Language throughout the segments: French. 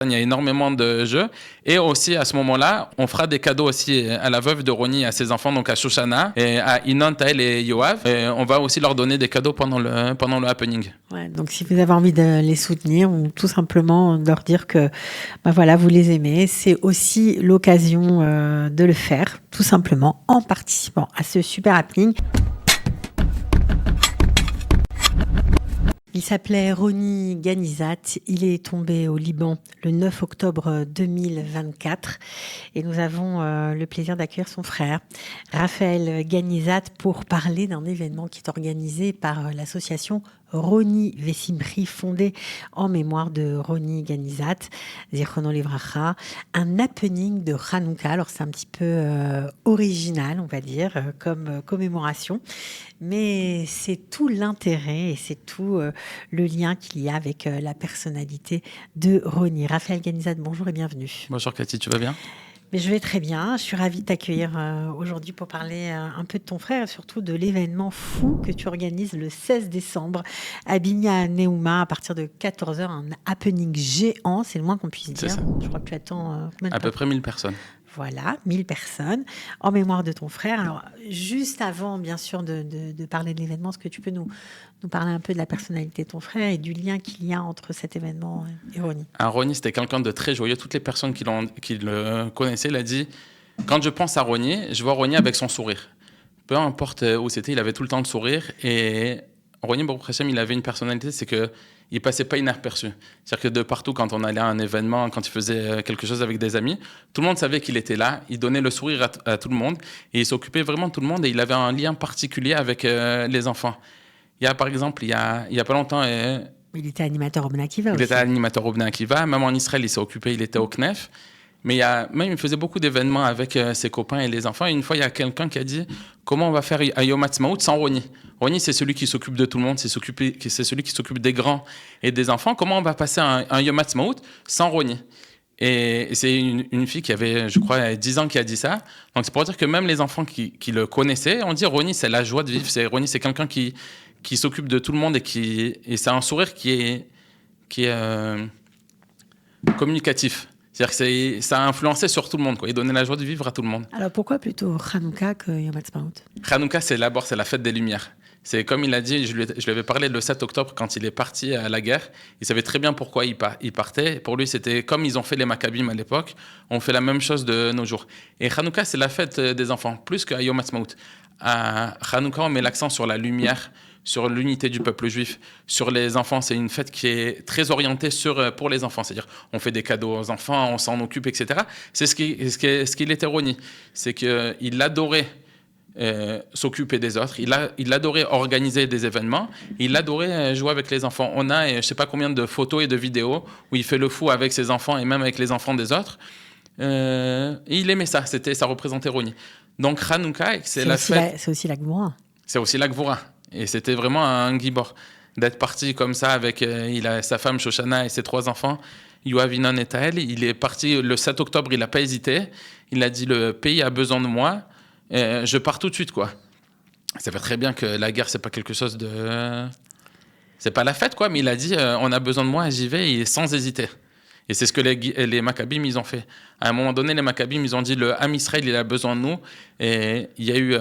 Il y a énormément de jeux. Et aussi, à ce moment-là, on fera des cadeaux aussi à la veuve de Roni et à ses enfants, donc à Shoshana, et à Inon, Taël et Yoav. Et on va aussi leur donner des cadeaux pendant le happening. Ouais, donc si vous avez envie de les soutenir ou tout simplement de leur dire que voilà, vous les aimez, c'est aussi l'occasion de le faire, tout simplement en participant à ce super happening. Il s'appelait Roni Ganizat. Il est tombé au Liban le 9 octobre 2024 et nous avons le plaisir d'accueillir son frère, Raphaël Ganizat, pour parler d'un événement qui est organisé par l'association Roni Vessimri, fondée en mémoire de Roni Ganizat, Zichrono Livracha, un happening de Hanouka. Alors c'est un petit peu original, on va dire, comme commémoration, mais c'est tout l'intérêt et c'est tout le lien qu'il y a avec la personnalité de Roni. Raphaël Ganizat, bonjour et bienvenue. Bonjour Cathy, tu vas bien ? Mais je vais très bien. Je suis ravie de t'accueillir aujourd'hui pour parler un peu de ton frère et surtout de l'événement fou que tu organises le 16 décembre à Binya Neuma à partir de 14h. Un happening géant, c'est le moins qu'on puisse dire. Je crois que tu attends combien de à temps ? peu près 1000 personnes. Voilà, 1000 personnes en mémoire de ton frère. Alors, juste avant, bien sûr, de parler de l'événement, est-ce que tu peux nous parler un peu de la personnalité de ton frère et du lien qu'il y a entre cet événement et Roni ? Roni, c'était quelqu'un de très joyeux. Toutes les personnes qui le connaissaient, il a dit « Quand je pense à Roni, je vois Roni avec son sourire. » Peu importe où c'était, il avait tout le temps le sourire. Et Roni, Baruch Hashem, il avait une personnalité, c'est que il passait pas inaperçu. C'est-à-dire que de partout, quand on allait à un événement, quand il faisait quelque chose avec des amis, tout le monde savait qu'il était là. Il donnait le sourire à tout le monde et il s'occupait vraiment de tout le monde. Et il avait un lien particulier avec les enfants. Il y a, par exemple, il y a pas longtemps... il était animateur au Bnei Akiva aussi. Il était animateur au Bnei Akiva. Même en Israël, il s'est occupé, il était au CNEF. Mais il faisait beaucoup d'événements avec ses copains et les enfants. Et une fois, il y a quelqu'un qui a dit « Comment on va faire un Yom Ha'atzmaut sans Roni ?» Roni, c'est celui qui s'occupe de tout le monde, c'est celui qui s'occupe des grands et des enfants. Comment on va passer un Yom Ha'atzmaut sans Roni ? Et c'est une fille qui avait, je crois, 10 ans qui a dit ça. Donc, c'est pour dire que même les enfants qui le connaissaient, on dit Roni, c'est la joie de vivre. Roni, c'est quelqu'un qui s'occupe de tout le monde et c'est un sourire qui est communicatif. C'est-à-dire que ça a influencé sur tout le monde, quoi. Il donnait la joie de vivre à tout le monde. Alors pourquoi plutôt Hanouka que Yom Ha'atzmaut ? Hanouka, c'est la fête des Lumières. C'est comme il a dit, je lui avais parlé le 7 octobre quand il est parti à la guerre. Il savait très bien pourquoi il partait. Pour lui, c'était comme ils ont fait les Maccabim à l'époque. On fait la même chose de nos jours. Et Hanouka, c'est la fête des enfants, plus qu'à Yom Ha'atzmaut. À Hanouka, on met l'accent sur la lumière, sur l'unité du peuple juif, sur les enfants. C'est une fête qui est très orientée pour les enfants. C'est-à-dire, on fait des cadeaux aux enfants, on s'en occupe, etc. C'est ce qu'il était Roni. C'est qu'il adorait s'occuper des autres. Il adorait organiser des événements. Il adorait jouer avec les enfants. On a, je ne sais pas combien de photos et de vidéos où il fait le fou avec ses enfants et même avec les enfants des autres. Et il aimait ça. Ça représentait Roni. Donc, Hanouka, c'est la fête... C'est aussi la Gvoura. C'est aussi la Gvoura. Et c'était vraiment un gibor d'être parti comme ça avec il a sa femme Shoshana et ses 3 enfants, Yoav, Inon et Taël. Il est parti le 7 octobre, il n'a pas hésité. Il a dit le pays a besoin de moi, je pars tout de suite, quoi. Ça fait très bien que la guerre, c'est pas quelque chose de... C'est pas la fête, quoi, mais il a dit on a besoin de moi, j'y vais, et sans hésiter. Et c'est ce que les Maccabim, ils ont fait. À un moment donné, les Maccabim, ils ont dit le Ham Israël, il a besoin de nous. Et il y a eu...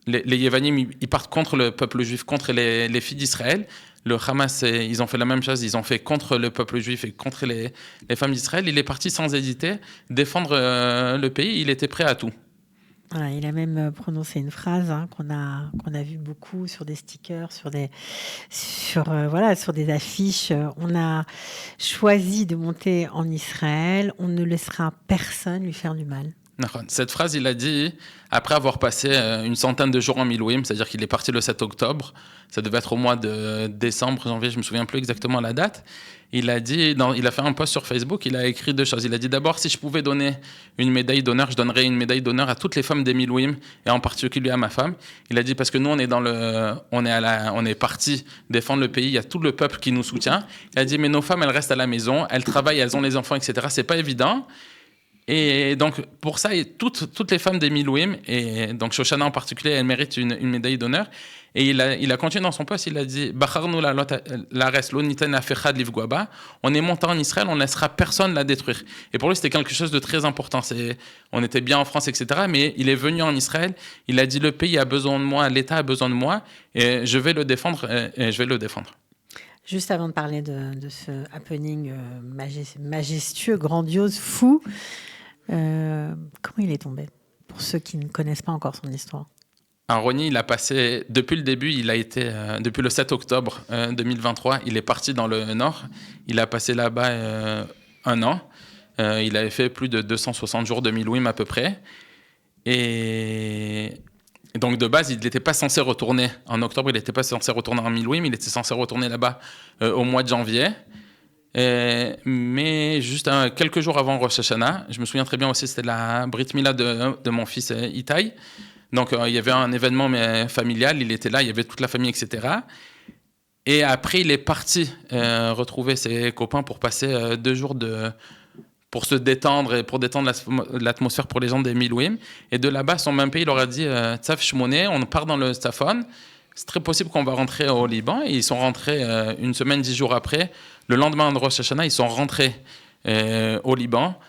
les Yevanim, ils partent contre le peuple juif, contre les filles d'Israël. Le Hamas, ils ont fait la même chose. Ils ont fait contre le peuple juif et contre les femmes d'Israël. Il est parti sans hésiter, défendre le pays. Il était prêt à tout. Voilà, il a même prononcé une phrase qu'on a vu beaucoup sur des stickers, sur des affiches. On a choisi de monter en Israël. On ne laissera personne lui faire du mal. Cette phrase, il a dit après avoir passé une centaine de jours en Milouim, c'est-à-dire qu'il est parti le 7 octobre, ça devait être au mois de décembre, janvier, je ne me souviens plus exactement la date. Il a fait un post sur Facebook, il a écrit 2 choses. Il a dit d'abord, si je pouvais donner une médaille d'honneur, je donnerais une médaille d'honneur à toutes les femmes des Milouim et en particulier à ma femme. Il a dit parce que nous, on est parti défendre le pays, il y a tout le peuple qui nous soutient. Il a dit mais nos femmes, elles restent à la maison, elles travaillent, elles ont les enfants, etc. C'est pas évident. Et donc, pour ça, et toutes les femmes des Milouim, et donc Shoshana en particulier, elle mérite une médaille d'honneur. Et il a continué dans son poste, il a dit on est monté en Israël, on ne laissera personne la détruire. Et pour lui, c'était quelque chose de très important. On était bien en France, etc. Mais il est venu en Israël, il a dit le pays a besoin de moi, l'État a besoin de moi, et je vais le défendre, et je vais le défendre. Juste avant de parler de ce happening majestueux, grandiose, fou, comment il est tombé? Pour ceux qui ne connaissent pas encore son histoire. Roni, il a passé, depuis le début, il a été, depuis le 7 octobre 2023, il est parti dans le Nord. Il a passé là-bas un an. Il avait fait plus de 260 jours de Milouim à peu près. Et donc, de base, il n'était pas censé retourner. En octobre, il n'était pas censé retourner en Milouim. Il était censé retourner là-bas au mois de janvier. Mais juste quelques jours avant Rosh Hashanah, je me souviens très bien aussi, c'était la Brit Mila de mon fils Itai. Donc, il y avait un événement familial, il était là, il y avait toute la famille, etc. Et après, il est parti retrouver ses copains pour passer 2 jours pour se détendre et pour détendre l'atmosphère pour les gens des Milouim. Et de là-bas, son même pays, il leur a dit Tzaf Shmoné, on part dans le Safon. C'est très possible qu'on va rentrer au Liban. Et ils sont rentrés une semaine, 10 jours après. Le lendemain de Rosh Hashanah, ils sont rentrés au Liban.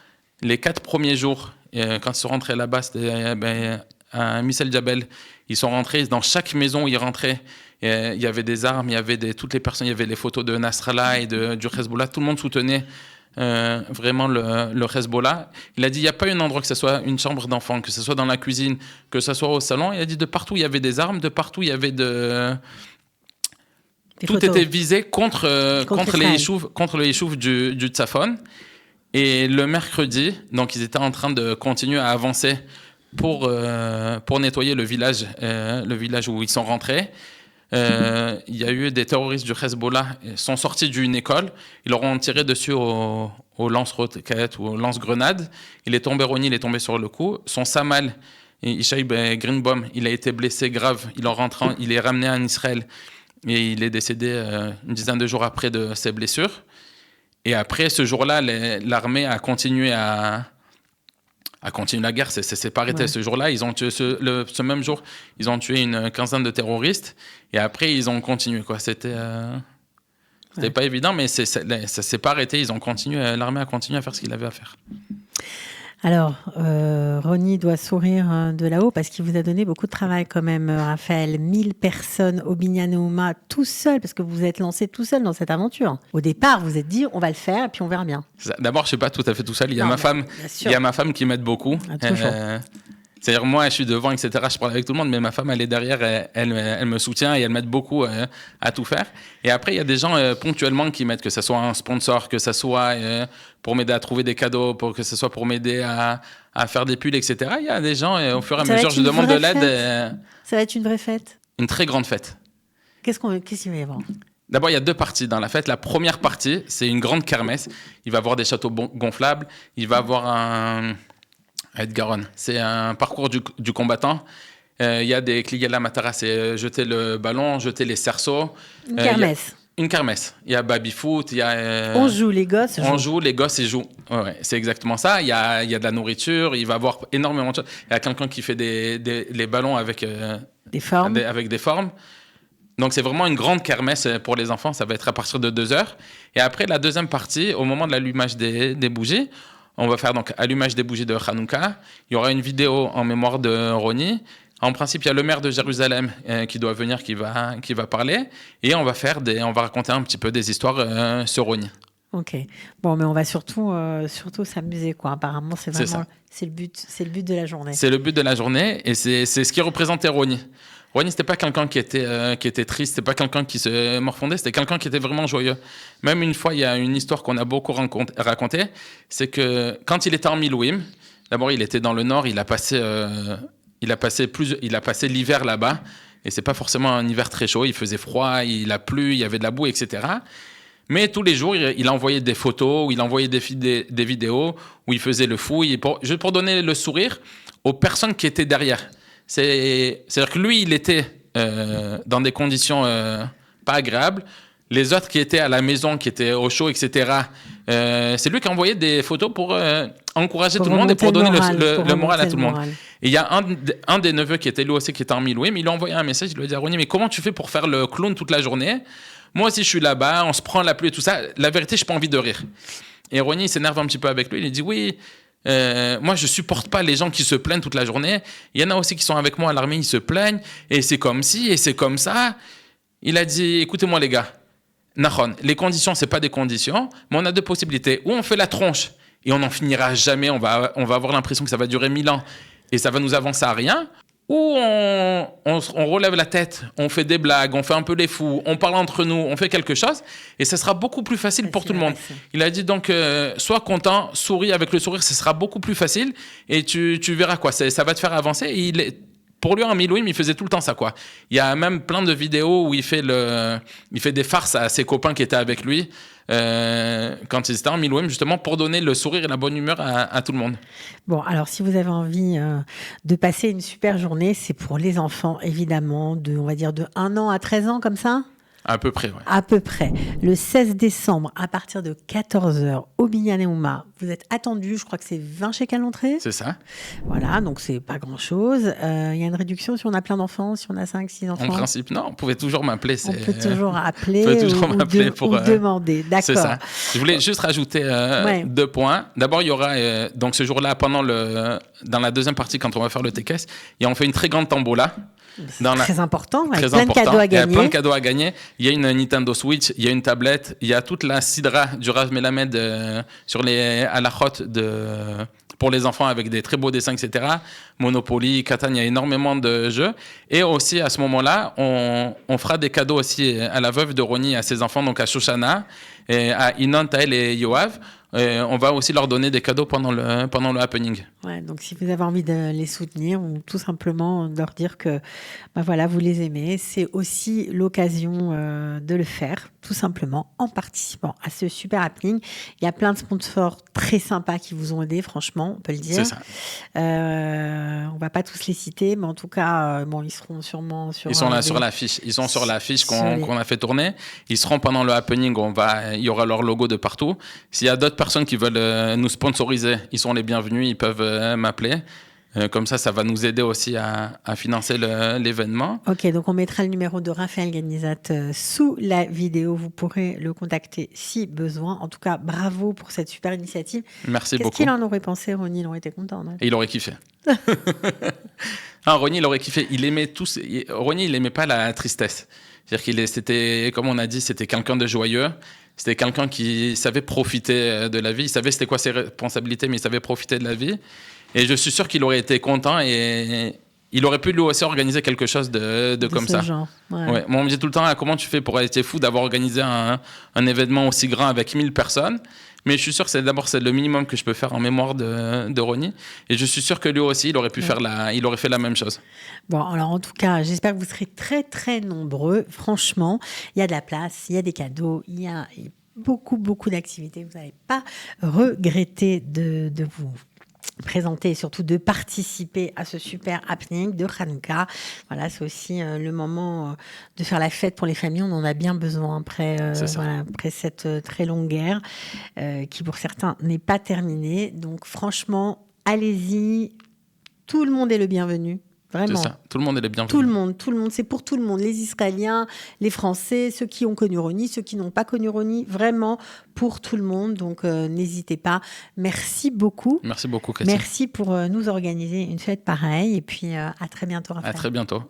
Les 4 premiers jours, quand ils sont rentrés là-bas, c'était à Missel Jabel. Ils sont rentrés dans chaque maison où ils rentraient. Il y avait des armes, il y avait toutes les personnes, il y avait les photos de Nasrallah et du Hezbollah. Tout le monde soutenait vraiment le Hezbollah. Il a dit il n'y a pas un endroit, que ce soit une chambre d'enfant, que ce soit dans la cuisine, que ce soit au salon. Il a dit de partout il y avait des armes, de partout il y avait tout était visé contre le yeshuv du Tzafon. Et le mercredi, donc ils étaient en train de continuer à avancer pour nettoyer le village où ils sont rentrés. Il y a eu des terroristes du Hezbollah qui sont sortis d'une école. Ils leur ont tiré dessus au lance-roquettes ou au lance-grenades. Il est tombé, Roni, il est tombé sur le coup. Son Samal, Ishaï Greenbaum, il a été blessé grave. Il est ramené en Israël et il est décédé une dizaine de jours après de ses blessures. Et après, ce jour-là, l'armée a continué la guerre, c'est pas arrêté. Ouais. Ce jour-là, ils ont tué ce même jour, ils ont tué une quinzaine de terroristes et après ils ont continué quoi. C'était pas évident, mais ça s'est pas arrêté. Ils ont continué, l'armée a continué à faire ce qu'il avait à faire. Alors, Roni doit sourire de là-haut parce qu'il vous a donné beaucoup de travail quand même, Raphaël. 1000 personnes au Binyan Nehouma, tout seul, parce que vous vous êtes lancé tout seul dans cette aventure. Au départ, vous vous êtes dit, on va le faire et puis on verra bien. D'abord, je ne suis pas tout à fait tout seul. Il y a ma femme qui m'aide beaucoup. C'est-à-dire, moi, je suis devant, etc. Je parle avec tout le monde, mais ma femme, elle est derrière, elle me soutient et elle m'aide beaucoup à tout faire. Et après, il y a des gens ponctuellement qui m'aident, que ce soit un sponsor, que ce soit pour m'aider à trouver des cadeaux, que ce soit pour m'aider à faire des pulls, etc. Il y a des gens, au fur et à mesure, je demande de l'aide. Ça va être une vraie fête? Une très grande fête. Qu'est-ce qu'il va y avoir? D'abord, il y a 2 parties dans la fête. La première partie, c'est une grande kermesse. Il va y avoir des châteaux gonflables. Il va y avoir un Garonne. C'est un parcours du combattant. Il y a des Kligala Matara, c'est jeter le ballon, jeter les cerceaux. Une kermesse. Une kermesse. Il y a baby-foot, il y a... On joue, les gosses jouent. On joue, les gosses, ils jouent. Ouais, c'est exactement ça. Il y a de la nourriture, il va y avoir énormément de choses. Il y a quelqu'un qui fait les ballons avec... des formes. Avec des formes. Donc, c'est vraiment une grande kermesse pour les enfants. Ça va être à partir de 2h. Et après, la deuxième partie, au moment de l'allumage des bougies, on va faire donc allumage des bougies de Hanouka. Il y aura une vidéo en mémoire de Roni. En principe, il y a le maire de Jérusalem qui doit venir, qui va parler. Et on va raconter un petit peu des histoires sur Roni. Ok. Bon, mais on va surtout s'amuser, quoi. Apparemment, c'est le but de la journée. C'est le but de la journée et c'est ce qui représentait Roni. Roni, c'était pas quelqu'un qui était triste, c'était pas quelqu'un qui se morfondait, c'était quelqu'un qui était vraiment joyeux. Même une fois, il y a une histoire qu'on a beaucoup racontée, c'est que quand il était en Milouim, d'abord il était dans le nord, il a passé l'hiver là-bas, et c'est pas forcément un hiver très chaud, il faisait froid, il a plu, il y avait de la boue, etc. Mais tous les jours, il envoyait des photos, il envoyait des vidéos où il faisait le fou, juste pour donner le sourire aux personnes qui étaient derrière. C'est-à-dire que lui, il était dans des conditions pas agréables. Les autres qui étaient à la maison, qui étaient au chaud, etc., c'est lui qui envoyait des photos pour encourager tout le monde et pour donner le moral à tout le monde. moral. Et il y a un des neveux qui était lui aussi, qui était en Milouim, il lui a envoyé un message, il lui a dit, Ronnie, mais comment tu fais pour faire le clown toute la journée? Moi aussi, je suis là-bas, on se prend la pluie et tout ça. La vérité, je n'ai pas envie de rire. Et Ronnie, il s'énerve un petit peu avec lui, il dit, oui, moi, je supporte pas les gens qui se plaignent toute la journée. Il y en a aussi qui sont avec moi à l'armée, ils se plaignent, et c'est comme ci, et c'est comme ça. Il a dit, écoutez-moi les gars, Nahon, les conditions, c'est pas des conditions, mais on a deux possibilités. Ou on fait la tronche, et on n'en finira jamais, on va avoir l'impression que ça va durer 1000 ans, et ça va nous avancer à rien. Ou on relève la tête, on fait des blagues, on fait un peu les fous, on parle entre nous, on fait quelque chose, et ça sera beaucoup plus facile pour tout le monde. Il a dit donc, sois content, souris avec le sourire, ce sera beaucoup plus facile, et tu verras quoi, ça va te faire avancer. Et pour lui, en Milouim, il faisait tout le temps ça, quoi. Il y a même plein de vidéos où il fait des farces à ses copains qui étaient avec lui quand ils étaient en Milouim, justement, pour donner le sourire et la bonne humeur à tout le monde. Bon, alors si vous avez envie de passer une super journée, c'est pour les enfants, évidemment, on va dire de 1 an à 13 ans, comme ça ? À peu près, ouais. À peu près. Le 16 décembre, à partir de 14h, au Binyaneouma, vous êtes attendus, je crois que c'est 20 shekels l'entrée. C'est ça. Voilà, donc c'est pas grand-chose. Il y a une réduction si on a plein d'enfants, si on a 5, 6 enfants. En principe, non, on pouvait toujours m'appeler. On peut toujours appeler pour ou demander. D'accord. C'est ça. Je voulais juste rajouter 2 points. D'abord, il y aura, donc ce jour-là, dans la deuxième partie, quand on va faire le TKS, on fait une très grande tombola. C'est très important, avec très plein important. de cadeaux à gagner. Il y a plein de cadeaux à gagner. Il y a une Nintendo Switch, il y a une tablette, il y a toute la sidra du Rav Melamed sur les halachot pour les enfants avec des très beaux dessins, etc. Monopoly, Catan, il y a énormément de jeux. Et aussi, à ce moment-là, on fera des cadeaux aussi à la veuve de Ronnie, à ses enfants, donc à Shoshana, et à Inon, Taël et Yoav. On va aussi leur donner des cadeaux pendant le happening. Ouais, donc si vous avez envie de les soutenir ou tout simplement de leur dire que voilà, vous les aimez, c'est aussi l'occasion de le faire, tout simplement, en participant à ce super happening. Il y a plein de sponsors très sympas qui vous ont aidé, franchement, on peut le dire. C'est ça. On va pas tous les citer, mais en tout cas, ils seront sûrement sur... Ils sont là sur l'affiche. Ils sont sur l'affiche qu'on a fait tourner. Ils seront pendant le happening. Il y aura leur logo de partout. S'il y a d'autres personnes qui veulent nous sponsoriser, ils sont les bienvenus. Ils peuvent m'appeler. Comme ça va nous aider aussi à financer l'événement. Ok, donc on mettra le numéro de Raphaël Ganizat sous la vidéo. Vous pourrez le contacter si besoin. En tout cas, bravo pour cette super initiative. Merci beaucoup. Qu'est-ce qu'il en aurait pensé, Ronnie? Il aurait été content, non? Et il aurait kiffé. Ronnie, il aurait kiffé. Ronnie, il n'aimait pas la tristesse. C'est-à-dire c'était, comme on a dit, c'était quelqu'un de joyeux. C'était quelqu'un qui savait profiter de la vie. Il savait c'était quoi ses responsabilités, mais il savait profiter de la vie. Et je suis sûr qu'il aurait été content et il aurait pu lui aussi organiser quelque chose de comme ça. Genre, ouais. Ouais. Moi, on me dit tout le temps, comment tu fais pour être fou d'avoir organisé un événement aussi grand avec 1000 personnes. Mais je suis sûr que c'est le minimum que je peux faire en mémoire de Ronnie. Et je suis sûr que lui aussi, il aurait pu il aurait fait la même chose. Bon, alors en tout cas, j'espère que vous serez très, très nombreux. Franchement, il y a de la place, il y a des cadeaux, il y a beaucoup, beaucoup d'activités. Vous n'allez pas regretter de vous présenter et surtout de participer à ce super happening de Hanouka. Voilà, c'est aussi le moment de faire la fête pour les familles. On en a bien besoin après cette très longue guerre qui pour certains n'est pas terminée. Donc franchement, allez-y. Tout le monde est le bienvenu. Vraiment. C'est ça. Tout le monde est les bienvenus. Tout le monde. C'est pour tout le monde. Les Israéliens, les Français, ceux qui ont connu Ronnie, ceux qui n'ont pas connu Ronnie. Vraiment pour tout le monde. Donc, n'hésitez pas. Merci beaucoup. Merci beaucoup, Cathy. Merci pour nous organiser une fête pareille. Et puis, à très bientôt, Raphaël. À très bientôt.